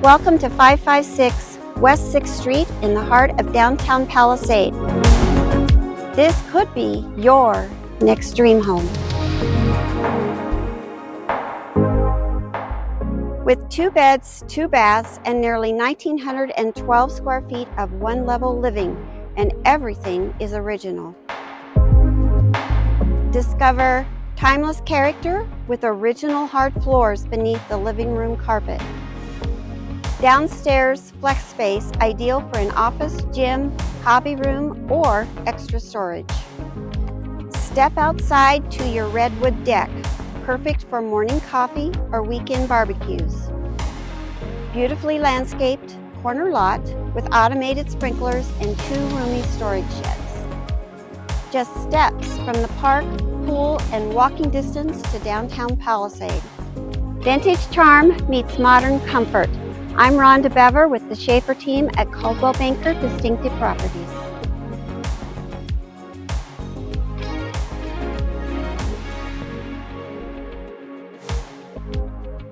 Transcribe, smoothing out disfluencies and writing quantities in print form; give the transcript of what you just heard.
Welcome to 556 West 6th Street in the heart of downtown Palisade. This could be your next dream home. With 2 beds, 2 baths, and nearly 1,912 square feet of one-level living, and everything is original. Discover timeless character with original hard floors beneath the living room carpet. Downstairs flex space ideal for an office, gym, hobby room, or extra storage. Step outside to your redwood deck, perfect for morning coffee or weekend barbecues. Beautifully landscaped corner lot with automated sprinklers and 2 roomy storage sheds. Just steps from the park, pool, and walking distance to downtown Palisade. Vintage charm meets modern comfort. I'm Rhonda Bever with the Schaefer team at Coldwell Banker Distinctive Properties.